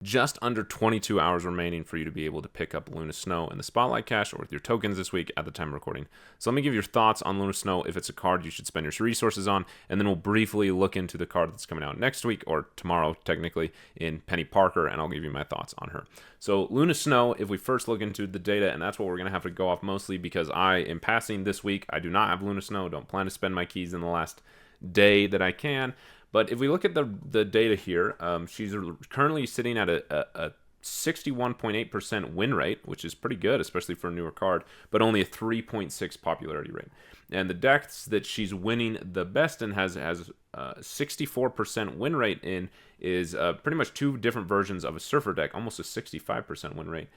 just under 22 hours remaining for you to be able to pick up Luna Snow in the Spotlight Cache or with your tokens this week at the time of recording. So let me give your thoughts on Luna Snow, if it's a card you should spend your resources on, and then we'll briefly look into the card that's coming out next week, or tomorrow technically, in Peni Parker, and I'll give you my thoughts on her. So Luna Snow, if we first look into the data, and that's what we're going to have to go off mostly because I am passing this week. I do not have Luna Snow, don't plan to spend my keys in the last day that I can. But if we look at the data here, she's currently sitting at a 61.8% win rate, which is pretty good, especially for a newer card, but only a 3.6 popularity rate. And the decks that she's winning the best in has 64% win rate in is pretty much two different versions of a Surfer deck, almost a 65% win rate,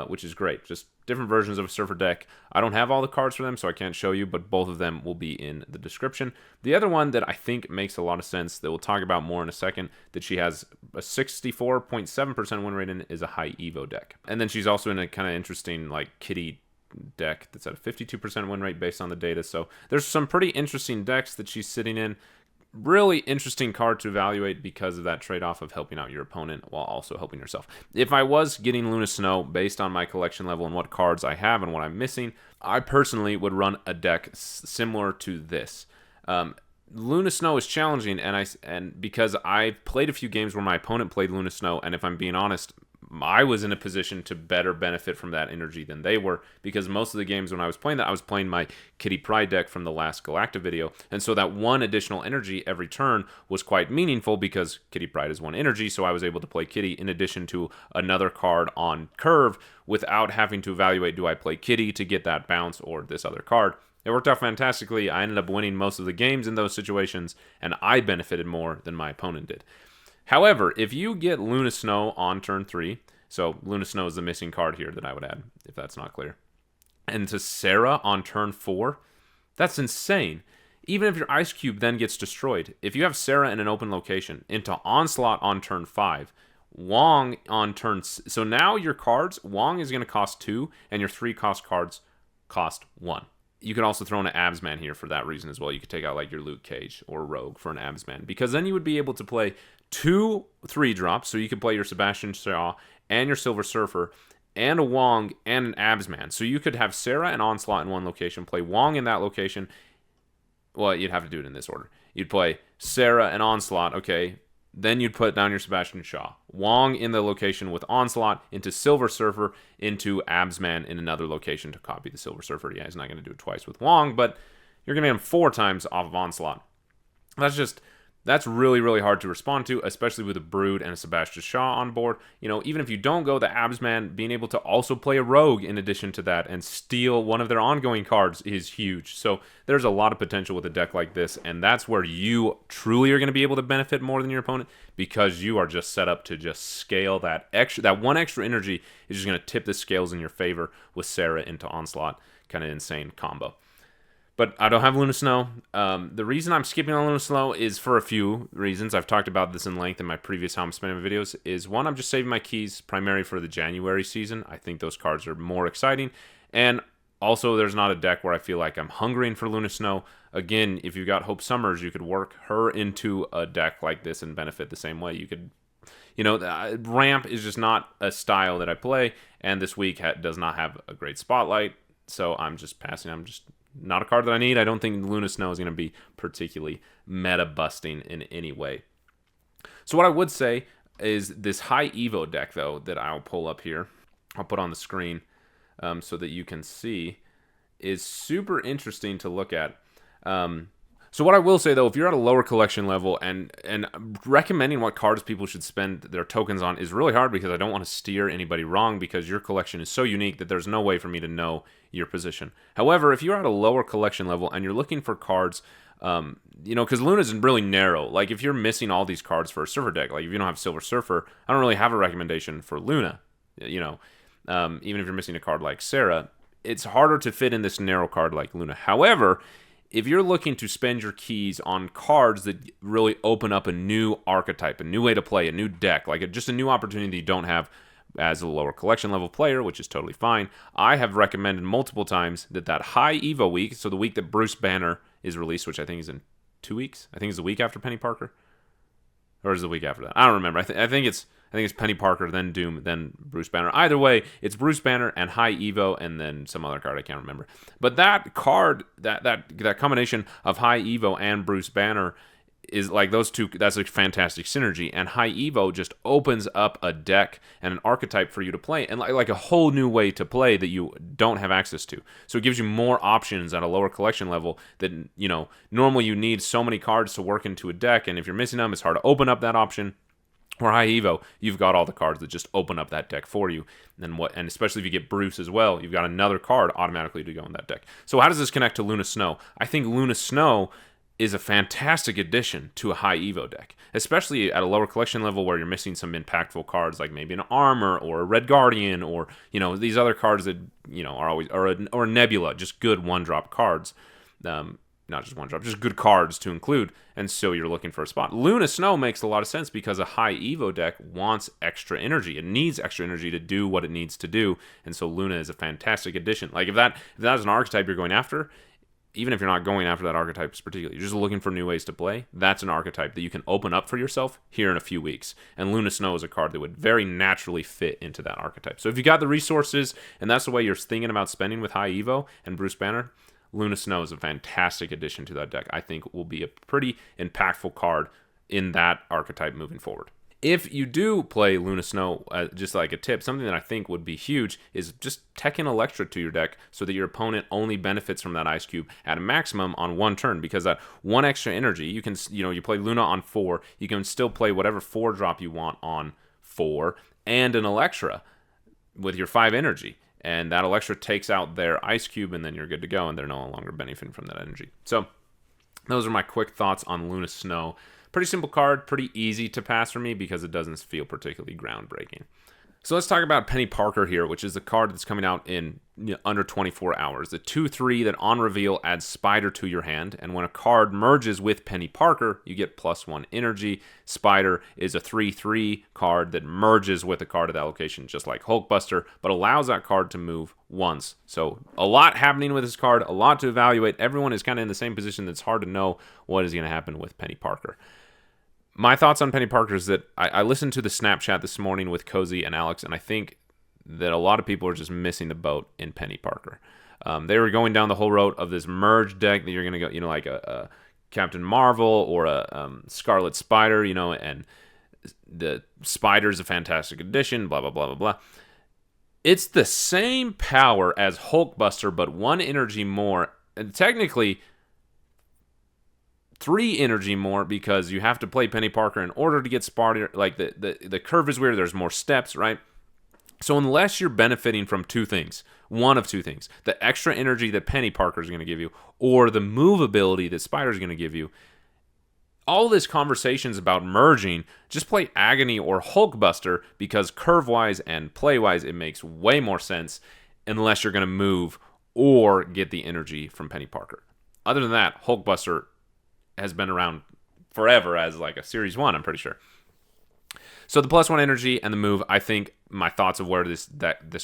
which is great. Just different versions of a Surfer deck. I don't have all the cards for them, so I can't show you, but both of them will be in the description. The other one that I think makes a lot of sense that we'll talk about more in a second, that she has a 64.7% win rate in, is a high Evo deck. And then she's also in a kind of interesting like kitty deck that's at a 52% win rate based on the data. So there's some pretty interesting decks that she's sitting in. Really interesting card to evaluate because of that trade-off of helping out your opponent while also helping yourself. If I was getting Luna Snow based on my collection level and what cards I have and what I'm missing, I personally would run a deck similar to this. Luna Snow is challenging, and because I've played a few games where my opponent played Luna Snow, and if I'm being honest, I was in a position to better benefit from that energy than they were, because most of the games when I was playing that, I was playing my Kitty Pryde deck from the last Galacta video, and so that one additional energy every turn was quite meaningful because Kitty Pryde is one energy, so I was able to play Kitty in addition to another card on curve without having to evaluate, do I play Kitty to get that bounce or this other card? It worked out fantastically. I ended up winning most of the games in those situations, and I benefited more than my opponent did. However, if you get Luna Snow on turn 3, so Luna Snow is the missing card here that I would add, if that's not clear, and to Sarah on turn 4, that's insane. Even if your Ice Cube then gets destroyed, if you have Sarah in an open location, into Onslaught on turn 5, Wong on turn... So now your cards, Wong is going to cost 2, and your 3-cost cards cost 1. You could also throw in an Absman here for that reason as well. You could take out like your Luke Cage or Rogue for an Absman, because then you would be able to play 2 3-drops, so you could play your Sebastian Shaw and your Silver Surfer and a Wong and an Absman. So you could have Sarah and Onslaught in one location, play Wong in that location. Well, you'd have to do it in this order. You'd play Sarah and Onslaught, okay. Then you'd put down your Sebastian Shaw. Wong in the location with Onslaught, into Silver Surfer, into Absman in another location to copy the Silver Surfer. Yeah, he's not going to do it twice with Wong, but you're going to get him 4 times off of Onslaught. That's really, really hard to respond to, especially with a Brood and a Sebastian Shaw on board. You know, even if you don't go the Absman, being able to also play a Rogue in addition to that and steal one of their ongoing cards is huge. So there's a lot of potential with a deck like this, and that's where you truly are going to be able to benefit more than your opponent, because you are just set up to just scale that one extra energy is just going to tip the scales in your favor with Sarah into Onslaught. Kind of insane combo. But I don't have Luna Snow. The reason I'm skipping on Luna Snow is for a few reasons. I've talked about this in length in my previous How I'm Spending My videos. Is one, I'm just saving my keys primarily for the January season. I think those cards are more exciting. And also, there's not a deck where I feel like I'm hungering for Luna Snow. Again, if you've got Hope Summers, you could work her into a deck like this and benefit the same way. You could, Ramp is just not a style that I play, and this week does not have a great spotlight. So I'm just passing. I'm just not a card that I need. I don't think Luna Snow is going to be particularly meta-busting in any way. So what I would say is this high Evo deck, though, that I'll pull up here, I'll put on the screen so that you can see, is super interesting to look at. So what I will say, though, if you're at a lower collection level, and recommending what cards people should spend their tokens on is really hard, because I don't want to steer anybody wrong, because your collection is so unique that there's no way for me to know your position. However, if you're at a lower collection level and you're looking for cards, because Luna's really narrow. Like, if you're missing all these cards for a Surfer deck, like if you don't have Silver Surfer, I don't really have a recommendation for Luna. Even if you're missing a card like Sarah, it's harder to fit in this narrow card like Luna. However, if you're looking to spend your keys on cards that really open up a new archetype, a new way to play, a new deck, like just a new opportunity you don't have as a lower collection level player, which is totally fine, I have recommended multiple times that high Evo week, so the week that Bruce Banner is released, which I think is in 2 weeks. I think it's the week after Peni Parker. Or is it the week after that? I don't remember. I think it's I think it's Penny Parker, then Doom, then Bruce Banner. Either way, it's Bruce Banner and High Evo, and then some other card I can't remember. But that card, that combination of High Evo and Bruce Banner is like those two. That's a fantastic synergy. And High Evo just opens up a deck and an archetype for you to play, and like a whole new way to play that you don't have access to. So it gives you more options at a lower collection level that, normally you need so many cards to work into a deck, and if you're missing them, it's hard to open up that option. Or High Evo, you've got all the cards that just open up that deck for you. And especially if you get Bruce as well, you've got another card automatically to go in that deck. So how does this connect to Luna Snow? I think Luna Snow is a fantastic addition to a High Evo deck, especially at a lower collection level where you're missing some impactful cards like maybe an Armor or a Red Guardian or these other cards that are always or a Nebula, just good one-drop cards. Not just one drop, just good cards to include, and so you're looking for a spot. Luna Snow makes a lot of sense because a High Evo deck wants extra energy. It needs extra energy to do what it needs to do, and so Luna is a fantastic addition. Like if that is an archetype you're going after, even if you're not going after that archetype particularly, you're just looking for new ways to play, that's an archetype that you can open up for yourself here in a few weeks. And Luna Snow is a card that would very naturally fit into that archetype. So if you got the resources, and that's the way you're thinking about spending with High Evo and Bruce Banner, Luna Snow is a fantastic addition to that deck. I think will be a pretty impactful card in that archetype moving forward. If you do play Luna Snow, just like a tip, something that I think would be huge is just tech in Electra to your deck so that your opponent only benefits from that Ice Cube at a maximum on one turn, because that one extra energy, you can, you play Luna on 4, you can still play whatever 4-drop you want on 4 and an Electra with your 5 energy. And that Electra takes out their Ice Cube, and then you're good to go, and they're no longer benefiting from that energy. So those are my quick thoughts on Luna Snow. Pretty simple card, pretty easy to pass for me because it doesn't feel particularly groundbreaking. So let's talk about Peni Parker here, which is the card that's coming out in under 24 hours. The 2/3 that on reveal adds Spider to your hand, and when a card merges with Peni Parker, you get +1 energy. Spider is a 3/3 card that merges with a card of that location, just like Hulkbuster, but allows that card to move once. So a lot happening with this card, a lot to evaluate. Everyone is kind of in the same position that's hard to know what is going to happen with Peni Parker. My thoughts on Peni Parker is that I listened to the Snapchat this morning with Cozy and Alex, and I think that a lot of people are just missing the boat in Peni Parker. They were going down the whole road of this merge deck that you're going to go, like a Captain Marvel or a Scarlet Spider, and the Spider's a fantastic addition, blah, blah, blah, blah, blah. It's the same power as Hulkbuster, but 1 energy more, and technically 3 energy more because you have to play Peni Parker in order to get Spider. Like the curve is weird. There's more steps, right? So unless you're benefiting from two things, one of two things, the extra energy that Peni Parker is going to give you, or the move ability that Spider is going to give you, all this conversations about merging, just play Agony or Hulkbuster because curve-wise and play-wise it makes way more sense unless you're going to move or get the energy from Peni Parker. Other than that, Hulkbuster has been around forever as like a Series 1, I'm pretty sure. So the +1 energy and the move, I think my thoughts of where this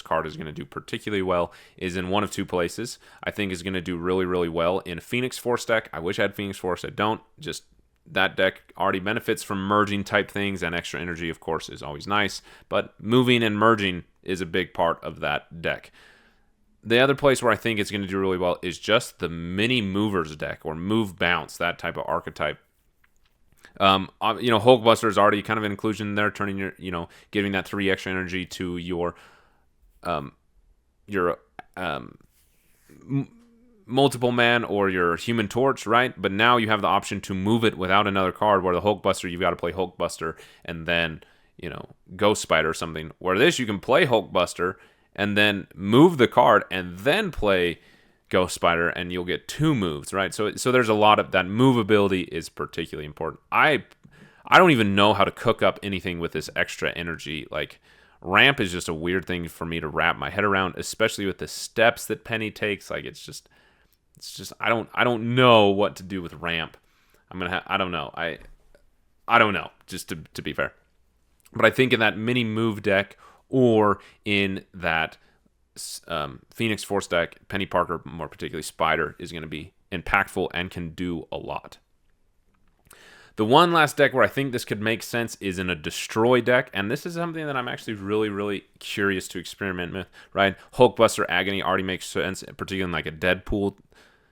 card is going to do particularly well is in one of two places. I think is going to do really, really well in Phoenix Force deck. I wish I had Phoenix Force. I don't. Just that deck already benefits from merging type things, and extra energy, of course, is always nice. But moving and merging is a big part of that deck. The other place where I think it's going to do really well is just the mini movers deck or move bounce, that type of archetype. Hulkbuster is already kind of an inclusion there, turning your, giving that 3 extra energy to your multiple man or your Human Torch, right? But now you have the option to move it without another card, where the Hulkbuster, you've got to play Hulkbuster and then, Ghost Spider or something. Where this, you can play Hulkbuster and then move the card, and then play Ghost Spider, and you'll get 2 moves, right? So there's a lot of that movability is particularly important. I don't even know how to cook up anything with this extra energy. Like, ramp is just a weird thing for me to wrap my head around, especially with the steps that Peni takes. Like, it's just I don't know what to do with ramp. I don't know. I don't know, just to be fair. But I think in that mini move deck, or in that Phoenix Force deck, Peni Parker, more particularly Spider, is going to be impactful and can do a lot. The one last deck where I think this could make sense is in a destroy deck, and this is something that I'm actually really, really curious to experiment with, right? Hulkbuster Agony already makes sense, particularly in like a Deadpool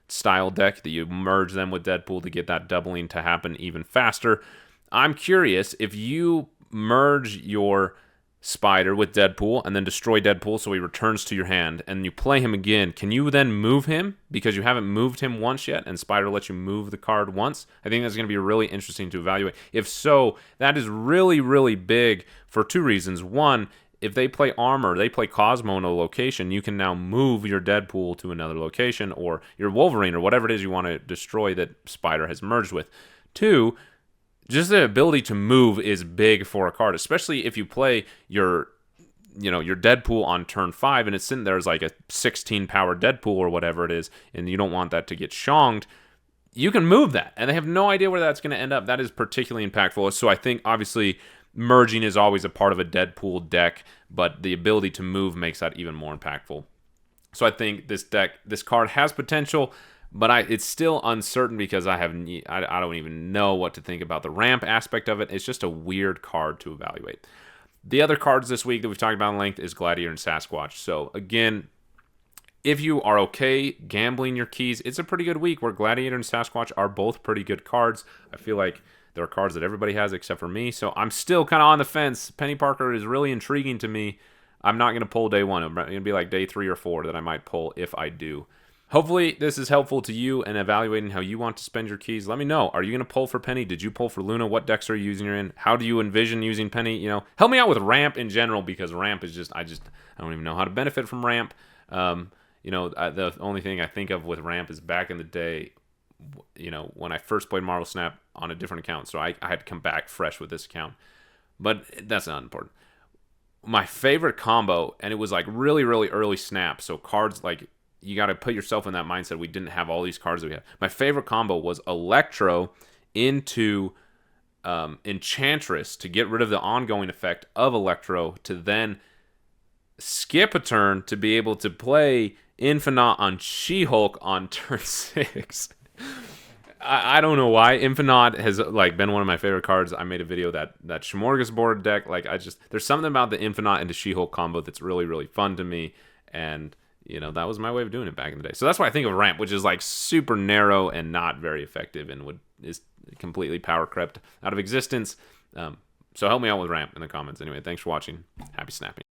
style deck that you merge them with Deadpool to get that doubling to happen even faster. I'm curious if you merge your Spider with Deadpool and then destroy Deadpool so he returns to your hand and you play him again, can you then move him because you haven't moved him once yet and Spider lets you move the card once? I think that's going to be really interesting to evaluate. If so, that is really, really big for two reasons. One, if they play Armor, they play Cosmo in a location, you can now move your Deadpool to another location or your Wolverine or whatever it is you want to destroy that Spider has merged with. Two, just the ability to move is big for a card, especially if you play your Deadpool on turn 5 and it's sitting there as like a 16 power Deadpool or whatever it is, and you don't want that to get shonged. You can move that, and they have no idea where that's going to end up. That is particularly impactful. So I think obviously merging is always a part of a Deadpool deck, but the ability to move makes that even more impactful. So I think this card has potential. But it's still uncertain because I don't even know what to think about the ramp aspect of it. It's just a weird card to evaluate. The other cards this week that we've talked about in length is Gladiator and Sasquatch. So again, if you are okay gambling your keys, it's a pretty good week where Gladiator and Sasquatch are both pretty good cards. I feel like there are cards that everybody has except for me. So I'm still kind of on the fence. Peni Parker is really intriguing to me. I'm not going to pull day 1. I'm going to be like day 3 or 4 that I might pull if I do. Hopefully this is helpful to you in evaluating how you want to spend your keys. Let me know. Are you going to pull for Peni? Did you pull for Luna? What decks are you using in? How do you envision using Peni? Help me out with ramp in general because ramp is just I don't even know how to benefit from ramp. The only thing I think of with ramp is back in the day, when I first played Marvel Snap on a different account. So I had to come back fresh with this account. But that's not important. My favorite combo, and it was like really, really early Snap. So cards like, you got to put yourself in that mindset. We didn't have all these cards that we had. My favorite combo was Electro into Enchantress to get rid of the ongoing effect of Electro to then skip a turn to be able to play Infinite on She-Hulk on turn 6. I don't know why. Infinite has been one of my favorite cards. I made a video that Smorgasbord deck. There's something about the Infinite into She-Hulk combo that's really, really fun to me. And that was my way of doing it back in the day. So that's why I think of ramp, which is like super narrow and not very effective and is completely power crept out of existence. So help me out with ramp in the comments. Anyway, thanks for watching. Happy snapping.